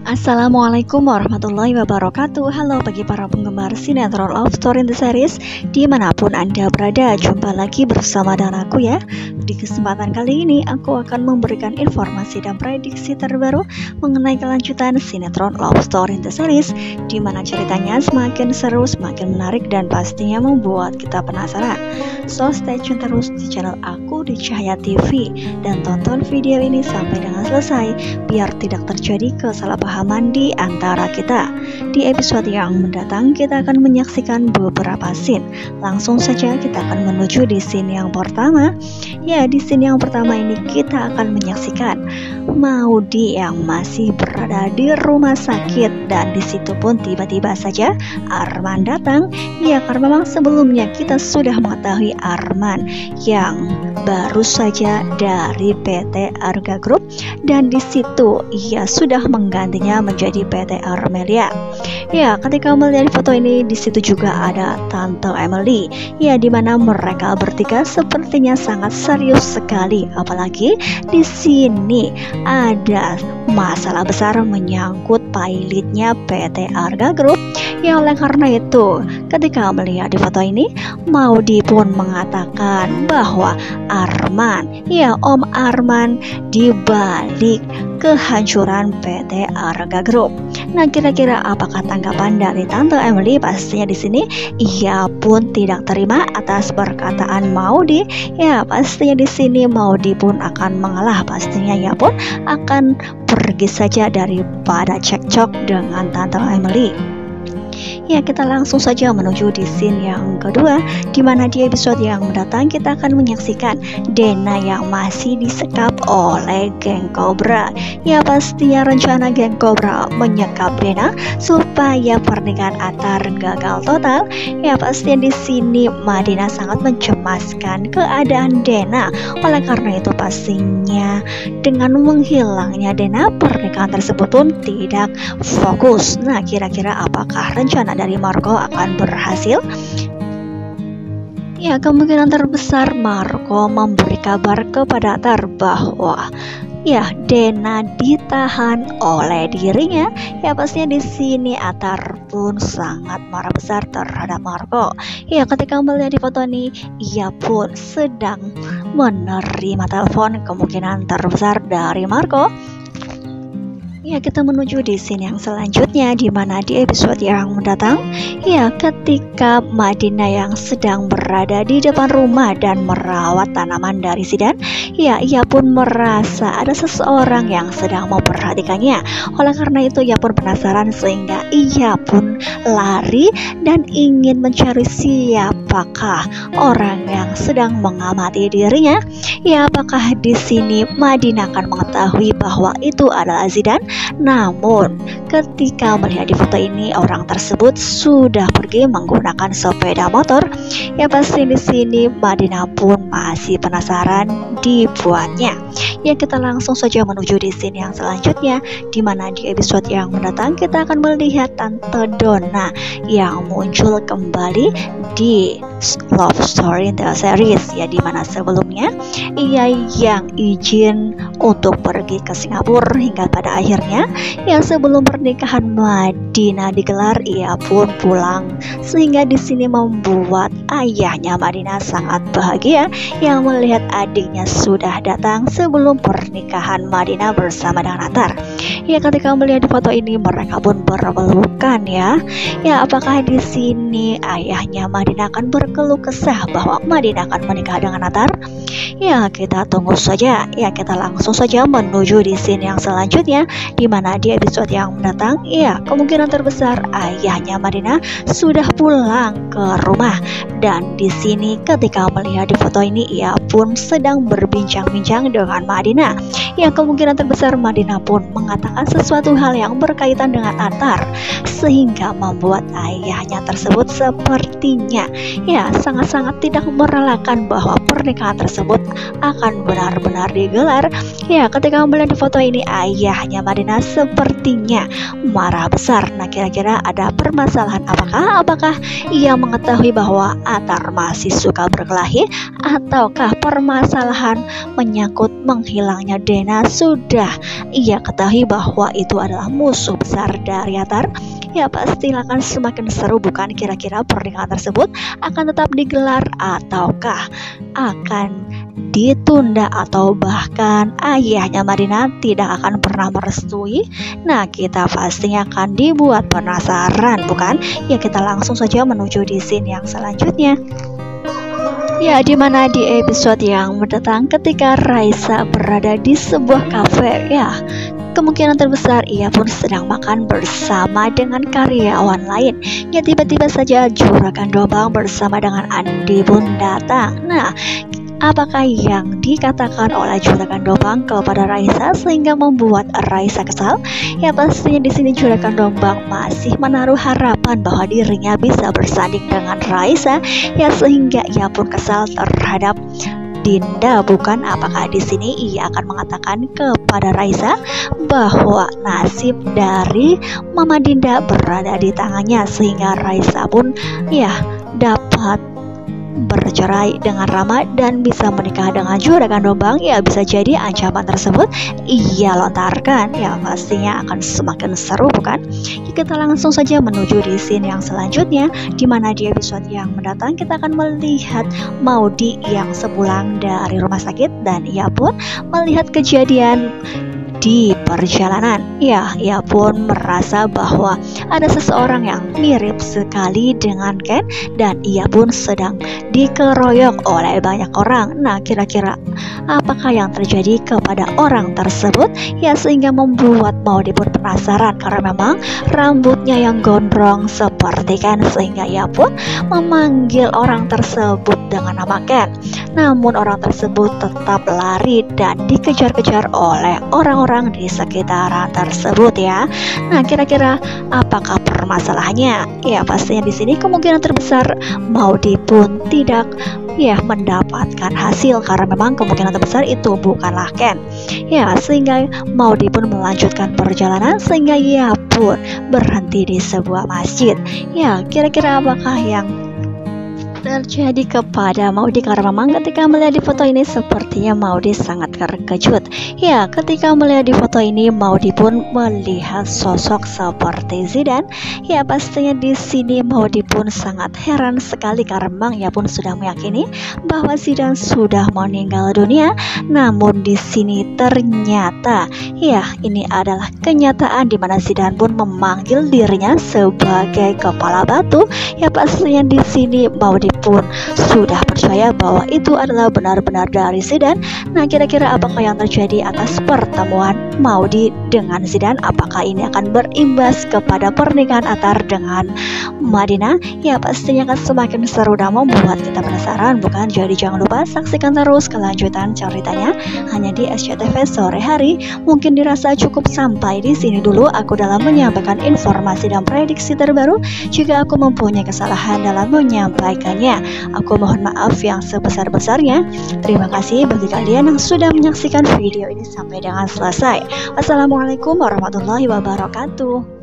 Assalamualaikum warahmatullahi wabarakatuh. Halo bagi para penggemar sinetron Love Story in the Series dimanapun Anda berada, jumpa lagi bersama dengan aku ya. Di kesempatan kali ini aku akan memberikan informasi dan prediksi terbaru mengenai kelanjutan sinetron Love Story in the Series, dimana ceritanya semakin seru, semakin menarik, dan pastinya membuat kita penasaran. So stay tune terus di channel aku di Cahaya TV dan tonton video ini sampai dengan selesai biar tidak terjadi kesalahpahaman di antara kita. Di episode yang mendatang kita akan menyaksikan beberapa scene. Langsung saja kita akan menuju di scene yang pertama. Ya, di scene yang pertama ini kita akan menyaksikan Maudy yang masih berada di rumah sakit, dan di situ pun tiba-tiba saja Arman datang. Ya, karena memang sebelumnya kita sudah mengetahui Arman yang baru saja dari PT Arga Group, dan di situ ia sudah menggantinya menjadi PT Armelia. Ya, ketika melihat foto ini, di situ juga ada Tante Emily. Ya, dimana mereka bertiga sepertinya sangat serius sekali. Apalagi di sini ada masalah besar menyangkut pilotnya PT Arga Group. Ya, oleh karena itu, ketika melihat di foto ini, Maudy pun mengatakan bahwa Arman, ya Om Arman, dibalik kehancuran PT Arga Group. Nah, kira-kira apakah tanggapan dari Tante Emily? Pastinya di sini ia pun tidak terima atas perkataan Maudy. Ya, pastinya di sini Maudy pun akan mengalah. Pastinya ia pun akan pergi saja daripada cekcok dengan Tante Emily. Ya, kita langsung saja menuju di scene yang kedua, dimana di episode yang mendatang kita akan menyaksikan Dena yang masih disekap oleh geng Cobra. Ya, pastinya rencana geng Cobra menyekap Dena supaya pernikahan Atar gagal total. Ya, pastinya di sini Madina sangat mencemaskan keadaan Dena. Oleh karena itu pastinya dengan menghilangnya Dena, pernikahan tersebut pun tidak fokus. Nah, kira-kira apakah rencana dari Marco akan berhasil? Ya, kemungkinan terbesar Marco memberi kabar kepada Atar bahwa ya Dena ditahan oleh dirinya. Ya, pastinya di sini Atar pun sangat marah besar terhadap Marco. Ya, ketika melihat di foto ini, ia pun sedang menerima telepon kemungkinan terbesar dari Marco. Ya, kita menuju di scene yang selanjutnya, di mana di episode yang mendatang, ya ketika Madina yang sedang berada di depan rumah dan merawat tanaman dari Zidan, ya ia pun merasa ada seseorang yang sedang memperhatikannya. Oleh karena itu ia pun penasaran sehingga ia pun lari dan ingin mencari siapakah orang yang sedang mengamati dirinya. Ya, apakah di sini Madina akan mengetahui bahwa itu adalah Zidan? Namun ketika melihat di foto ini, orang tersebut sudah pergi menggunakan sepeda motor. Ya, pasti di sini Madina pun masih penasaran dibuatnya. Ya, kita langsung saja menuju di scene yang selanjutnya, di mana di episode yang mendatang kita akan melihat Tante Donna yang muncul kembali di Love Story in the Series. Ya, di mana sebelumnya ia yang izin untuk pergi ke Singapura, hingga pada akhirnya ya sebelum pernikahan Madina digelar ia pun pulang, sehingga di sini membuat ayahnya Madina sangat bahagia yang melihat adiknya sudah datang sebelum pernikahan Madina bersama dengan Atar. Ya, ketika melihat di foto ini mereka pun berpelukan ya. Ya, apakah di sini ayahnya Madina akan berkeluh kesah bahwa Madina akan menikah dengan Atar? Ya, kita tunggu saja. Ya, kita langsung saja menuju di scene yang selanjutnya, di mana di episode yang mendatang, ya kemungkinan terbesar ayahnya Madina sudah pulang ke rumah. Dan di sini ketika melihat di foto ini ia pun sedang berbincang-bincang dengan Madina. Ya, kemungkinan terbesar Madina pun mengatakan sesuatu hal yang berkaitan dengan Atar, sehingga membuat ayahnya tersebut sepertinya ya sangat sangat-sangat tidak merelakan bahwa pernikahan tersebut akan benar-benar digelar. Ya, ketika melihat di foto ini, ayahnya Madinah sepertinya marah besar. Nah, kira-kira ada permasalahan apakah? Apakah ia mengetahui bahwa Attar masih suka berkelahi, ataukah permasalahan menyangkut menghilangnya Dena sudah ia ketahui bahwa itu adalah musuh besar dari Attar? Ya, pastilah akan semakin seru, bukan? Kira-kira pernikahan tersebut akan tetap digelar ataukah akan ditunda, atau bahkan ayahnya Madinah tidak akan pernah merestui? Nah, kita pastinya akan dibuat penasaran, bukan? Ya, kita langsung saja menuju di scene yang selanjutnya. Ya, dimana di episode yang mendatang ketika Raisa berada di sebuah kafe, ya kemungkinan terbesar ia pun sedang makan bersama dengan karyawan lain. Ya, tiba-tiba saja Juragan Dombang bersama dengan Andi pun datang. Nah, apakah yang dikatakan oleh Juragan Dombang kepada Raisa sehingga membuat Raisa kesal? Ya, pastinya di sini Juragan Dombang masih menaruh harapan bahwa dirinya bisa bersanding dengan Raisa, ya sehingga ia pun kesal terhadap Dinda, bukan? Apakah di sini ia akan mengatakan kepada Raisa bahwa nasib dari Mama Dinda berada di tangannya sehingga Raisa pun ya dapat bercerai dengan Rama dan bisa menikah dengan Juragan Dombang? Ya, bisa jadi ancaman tersebut ia lontarkan. Ya, pastinya akan semakin seru, bukan? Ya, kita langsung saja menuju di scene yang selanjutnya, dimana di episode yang mendatang kita akan melihat Maudy yang sepulang dari rumah sakit dan ia pun melihat kejadian di perjalanan. Ya, ia pun merasa bahwa ada seseorang yang mirip sekali dengan Ken dan ia pun sedang dikeroyok oleh banyak orang. Nah, kira-kira apakah yang terjadi kepada orang tersebut? Ya, sehingga membuat Maudy pun penasaran karena memang rambutnya yang gondrong seperti Ken, sehingga ia pun memanggil orang tersebut dengan nama Ken. Namun orang tersebut tetap lari dan dikejar-kejar oleh orang-orang di sekitaran tersebut, ya. Nah, kira-kira apakah permasalahannya? Ya, pastinya di sini kemungkinan terbesar Maudy pun tidak mendapatkan hasil karena memang kemungkinan terbesar itu bukanlah Ken. Ya, sehingga Maudy pun melanjutkan perjalanan sehingga ia pun berhenti di sebuah masjid. Ya, kira-kira apakah yang terjadi kepada Maudy? Karena memang ketika melihat di foto ini sepertinya Maudy sangat terkejut. Ya, ketika melihat di foto ini Maudy pun melihat sosok seperti Zidane. Ya, pastinya di sini Maudy pun sangat heran sekali karena memang ia pun sudah meyakini bahwa Zidane sudah meninggal dunia. Namun di sini ternyata ya ini adalah kenyataan di mana Zidane pun memanggil dirinya sebagai kepala batu. Ya, pastinya di sini Maudy pun sudah percaya bahwa itu adalah benar-benar dari Zidane. Nah, kira-kira apakah yang terjadi atas pertemuan Maudy dengan Zidane? Apakah ini akan berimbas kepada pernikahan Attar dengan Madinah? Ya, pastinya akan semakin seru dan membuat kita penasaran, bukan? Jadi jangan lupa saksikan terus kelanjutan ceritanya hanya di SCTV sore hari. Mungkin dirasa cukup sampai di sini dulu aku dalam menyampaikan informasi dan prediksi terbaru. Jika aku mempunyai kesalahan dalam menyampaikannya, aku mohon maaf yang sebesar-besarnya. Terima kasih bagi kalian yang sudah menyaksikan video ini sampai dengan selesai. Wassalamualaikum warahmatullahi wabarakatuh.